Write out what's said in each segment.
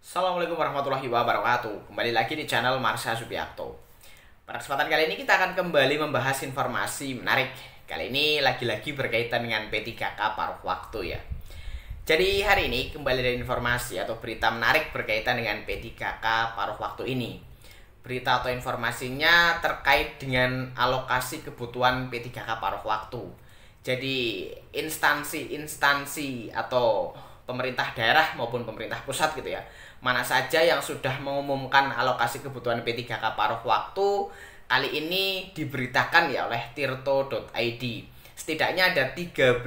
Assalamualaikum warahmatullahi wabarakatuh. Kembali lagi di channel Marsha Subiakto. Pada kesempatan kali ini kita akan kembali membahas informasi menarik. Kali ini lagi-lagi berkaitan dengan P3K paruh waktu ya. Jadi hari ini kembali ada informasi atau berita menarik berkaitan dengan P3K paruh waktu ini. Berita atau informasinya terkait dengan alokasi kebutuhan P3K paruh waktu. Jadi instansi-instansi atau pemerintah daerah maupun pemerintah pusat gitu ya, mana saja yang sudah mengumumkan alokasi kebutuhan P3K paruh waktu kali ini diberitakan ya oleh tirto.id. Setidaknya ada 13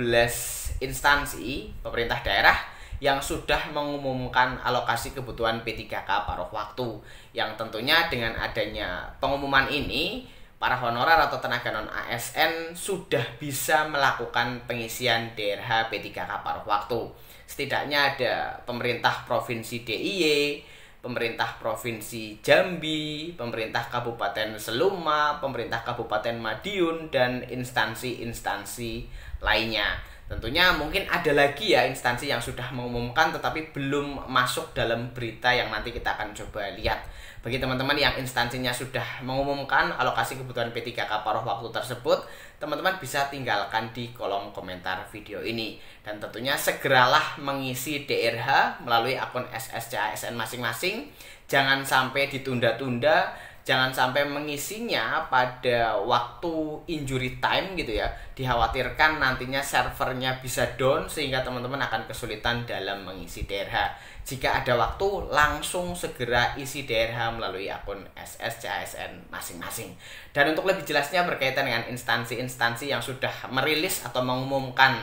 instansi pemerintah daerah yang sudah mengumumkan alokasi kebutuhan P3K paruh waktu, yang tentunya dengan adanya pengumuman ini para honorer atau tenaga non ASN sudah bisa melakukan pengisian DRH P3K paruh waktu. Setidaknya ada pemerintah Provinsi DIY, pemerintah Provinsi Jambi, pemerintah Kabupaten Seluma, pemerintah Kabupaten Madiun, dan instansi-instansi lainnya. Tentunya mungkin ada lagi ya instansi yang sudah mengumumkan tetapi belum masuk dalam berita yang nanti kita akan coba lihat. Bagi teman-teman yang instansinya sudah mengumumkan alokasi kebutuhan P3K paruh waktu tersebut, teman-teman bisa tinggalkan di kolom komentar video ini. Dan tentunya segeralah mengisi DRH melalui akun SSCASN masing-masing. Jangan sampai ditunda-tunda, jangan sampai mengisinya pada waktu injury time gitu ya. Dikhawatirkan nantinya servernya bisa down sehingga teman-teman akan kesulitan dalam mengisi DRH. Jika ada waktu, langsung segera isi DRH melalui akun SSCASN masing-masing. Dan untuk lebih jelasnya berkaitan dengan instansi-instansi yang sudah merilis atau mengumumkan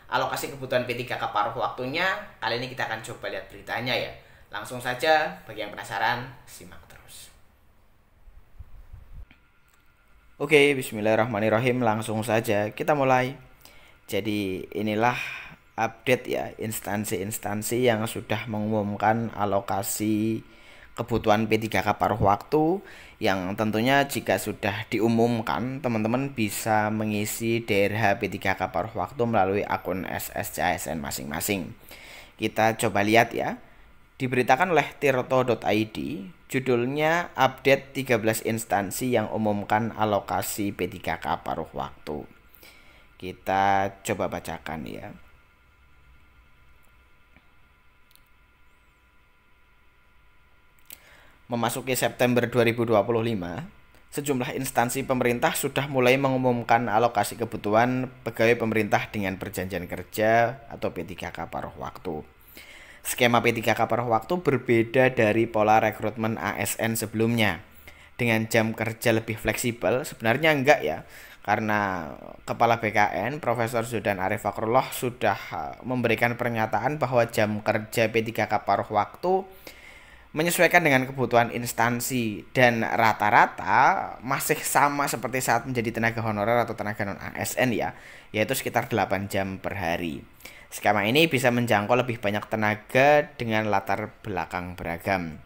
alokasi kebutuhan P3K paruh waktunya, kali ini kita akan coba lihat beritanya ya. Langsung saja, bagi yang penasaran, simak terus. Oke, bismillahirrahmanirrahim, langsung saja kita mulai. Jadi inilah update ya instansi-instansi yang sudah mengumumkan alokasi kebutuhan P3K paruh waktu, yang tentunya jika sudah diumumkan teman-teman bisa mengisi DRH P3K paruh waktu melalui akun SSCASN masing-masing. Kita coba lihat ya. Diberitakan oleh tirto.id, judulnya update 13 instansi yang umumkan alokasi P3K paruh waktu. Kita coba bacakan ya. Memasuki September 2025, sejumlah instansi pemerintah sudah mulai mengumumkan alokasi kebutuhan pegawai pemerintah dengan perjanjian kerja atau P3K paruh waktu. Skema P3K paruh waktu berbeda dari pola rekrutmen ASN sebelumnya. Dengan jam kerja lebih fleksibel, sebenarnya enggak ya, karena Kepala BKN Profesor Zudan Arif Fakrullah sudah memberikan pernyataan bahwa jam kerja P3K paruh waktu menyesuaikan dengan kebutuhan instansi dan rata-rata masih sama seperti saat menjadi tenaga honorer atau tenaga non ASN ya, yaitu sekitar 8 jam per hari. Skema ini bisa menjangkau lebih banyak tenaga dengan latar belakang beragam.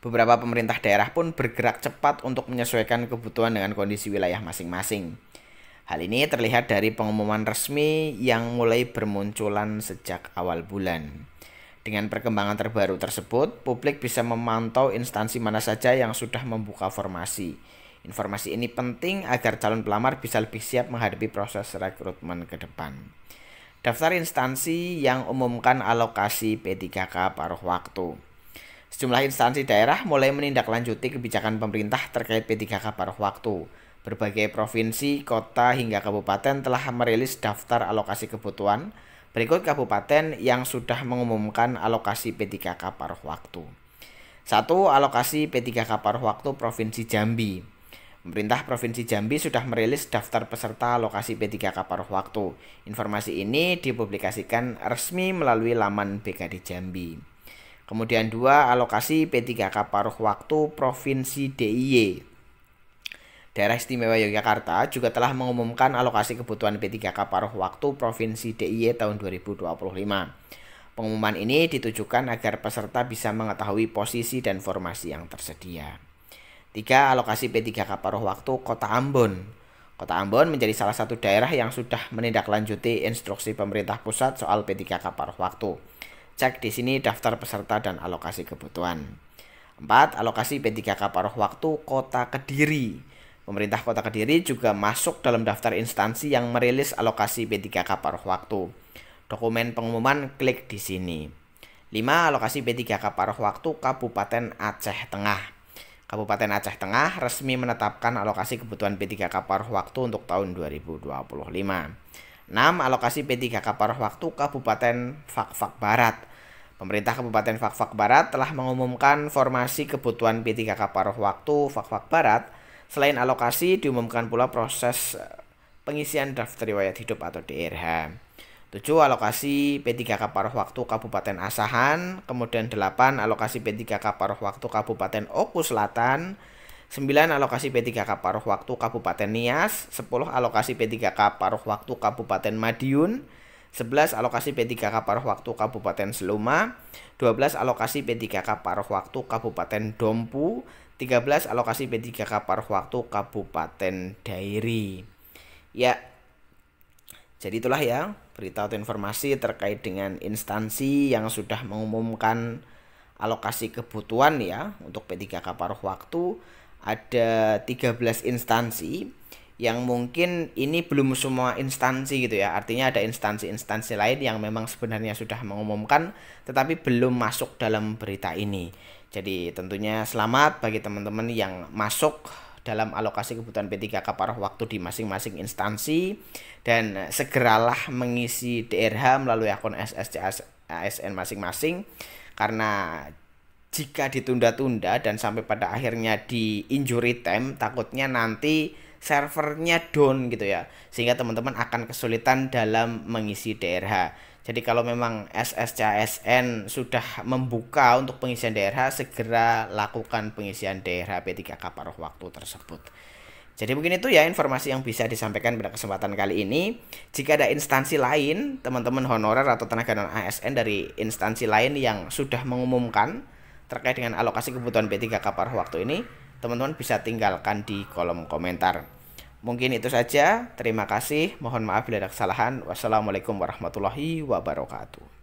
Beberapa pemerintah daerah pun bergerak cepat untuk menyesuaikan kebutuhan dengan kondisi wilayah masing-masing. Hal ini terlihat dari pengumuman resmi yang mulai bermunculan sejak awal bulan. Dengan perkembangan terbaru tersebut, publik bisa memantau instansi mana saja yang sudah membuka formasi. Informasi ini penting agar calon pelamar bisa lebih siap menghadapi proses rekrutmen ke depan. Daftar instansi yang umumkan alokasi P3K paruh waktu. Sejumlah instansi daerah mulai menindaklanjuti kebijakan pemerintah terkait P3K paruh waktu. Berbagai provinsi, kota, hingga kabupaten telah merilis daftar alokasi kebutuhan. Berikut kabupaten yang sudah mengumumkan alokasi P3K paruh waktu. 1. Alokasi P3K paruh waktu Provinsi Jambi. Pemerintah Provinsi Jambi sudah merilis daftar peserta alokasi P3K paruh waktu. Informasi ini dipublikasikan resmi melalui laman BKD Jambi. Kemudian 2. Alokasi P3K paruh waktu Provinsi DIY. Daerah Istimewa Yogyakarta juga telah mengumumkan alokasi kebutuhan P3K paruh waktu Provinsi DIY tahun 2025. Pengumuman ini ditujukan agar peserta bisa mengetahui posisi dan formasi yang tersedia. 3. Alokasi P3K paruh waktu Kota Ambon. Kota Ambon menjadi salah satu daerah yang sudah menindaklanjuti instruksi pemerintah pusat soal P3K paruh waktu. Cek di sini daftar peserta dan alokasi kebutuhan. 4. Alokasi P3K paruh waktu Kota Kediri. Pemerintah Kota Kediri juga masuk dalam daftar instansi yang merilis alokasi P3K paruh waktu. Dokumen pengumuman klik di sini. 5. Alokasi P3K paruh waktu Kabupaten Aceh Tengah. Kabupaten Aceh Tengah resmi menetapkan alokasi kebutuhan P3K paruh waktu untuk tahun 2025. 6. Alokasi P3K paruh waktu Kabupaten Fakfak Barat. Pemerintah Kabupaten Fakfak Barat telah mengumumkan formasi kebutuhan P3K paruh waktu Fakfak Barat. Selain alokasi, diumumkan pula proses pengisian daftar riwayat hidup atau DRH. 7. Alokasi P3K paruh waktu Kabupaten Asahan. Kemudian 8. Alokasi P3K paruh waktu Kabupaten Oku Selatan. 9. Alokasi P3K paruh waktu Kabupaten Nias. 10. Alokasi P3K paruh waktu Kabupaten Madiun. 11. Alokasi P3K paruh waktu Kabupaten Seluma. 12. Alokasi P3K paruh waktu Kabupaten Dompu. 13. Alokasi P3K paruh waktu Kabupaten Dairi. Ya, jadi itulah ya berita atau informasi terkait dengan instansi yang sudah mengumumkan alokasi kebutuhan ya untuk P3K paruh waktu. Ada 13 instansi yang mungkin ini belum semua instansi gitu ya. Artinya ada instansi-instansi lain yang memang sebenarnya sudah mengumumkan tetapi belum masuk dalam berita ini. Jadi tentunya selamat bagi teman-teman yang masuk dalam alokasi kebutuhan P3K paruh waktu di masing-masing instansi, dan segeralah mengisi DRH melalui akun SSC ASN masing-masing, karena jika ditunda-tunda dan sampai pada akhirnya di injury time, takutnya nanti servernya down gitu ya, sehingga teman-teman akan kesulitan dalam mengisi DRH. Jadi kalau memang SSCASN sudah membuka untuk pengisian DRH, segera lakukan pengisian DRH P3K paruh waktu tersebut. Jadi mungkin itu ya informasi yang bisa disampaikan pada kesempatan kali ini. Jika ada instansi lain, teman-teman honorer atau tenaga non ASN dari instansi lain yang sudah mengumumkan terkait dengan alokasi kebutuhan P3K paruh waktu ini, teman-teman bisa tinggalkan di kolom komentar. Mungkin itu saja. Terima kasih. Mohon maaf bila ada kesalahan. Wassalamualaikum warahmatullahi wabarakatuh.